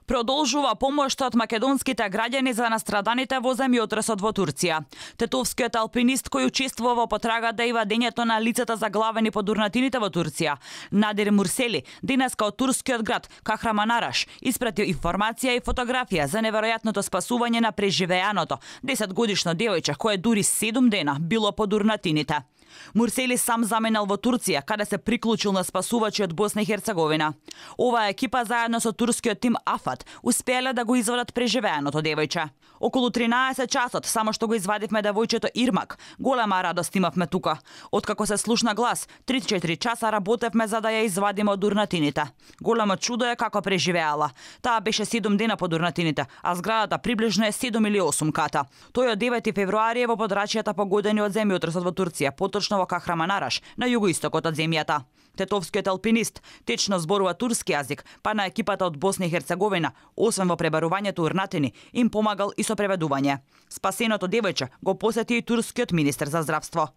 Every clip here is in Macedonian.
Продолжува помошта од македонските граѓани за настраданите во земјотресот во Турција. Тетовскиот алпинист кој учествува во потрагата и вадењето на лицата заглавени под урнатините во Турција, Надир Мурсели, денеска од турскиот град Кахраманараш испратил информација и фотографија за неверојатното спасување на преживеаното 10-годишно девојче кое дури 7 дена било под урнатините. Мурсели сам заминал во Турција, каде се приклучил на спасувачи од Босна и Херцеговина. Оваа екипа заедно со турскиот тим Афат успеале да го извадат преживеаното девојче. Околу 13 часот, само што го извадивме девојчето Ирмак, голема радост имавме тука. Откако се слушна глас, 3-4 часа работевме за да ја извадиме од урнатините. Големо чудо е како преживеала. Таа беше 7 дена под урнатините, а зградата приближно е 7 или 8 ката. Тој од 9 февруари е во подрачјата погодени од земјотресот во Турција, поточно во Кахраманараш, на југоистокот од земјата. Тетовскиот алпинист течно зборува турски јазик, па на екипата од Босна и Херцеговина, освен во пребарувањето урнатини, им помагал и со преведување. Спасеното девојче го посети и турскиот министер за здравство.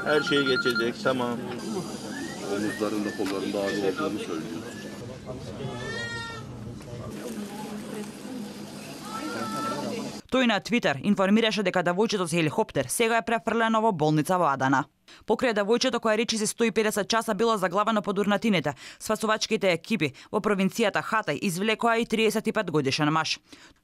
Her şey geçecek, tamam. Omuzlarında, kollarında ağrı olduğunu söylüyor. Тој на Твитер информираше дека девојчето со хеликоптер сега е префрлено во болница во Адана. Покрај девојчето кое речиси 150 часа било заглавено под урнатините, спасувачките екипи во провинцијата Хатај извлекоа и 35 годишен маж.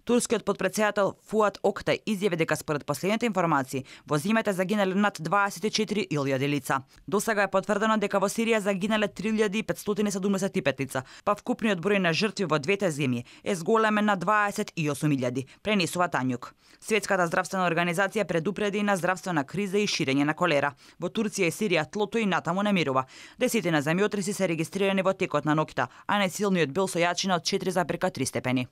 Турскиот подпредседател Фуат Октај изјави дека според последните информации во земјата загинале над 24.000 лица. Досега е потврдено дека во Сирија загинале 3.575 лица, па вкупниот број на жртви во двете земји е зголемен на 28.000, пренесува Тањук. Светската здравствена организација предупреди на здравствена криза и ширење на колера. Во Турција и Сирија тлото и натаму намирува. Десетина земјотреси се регистрирани во текот на ноќта, а најсилниот бил со јачина од 4,3 степени.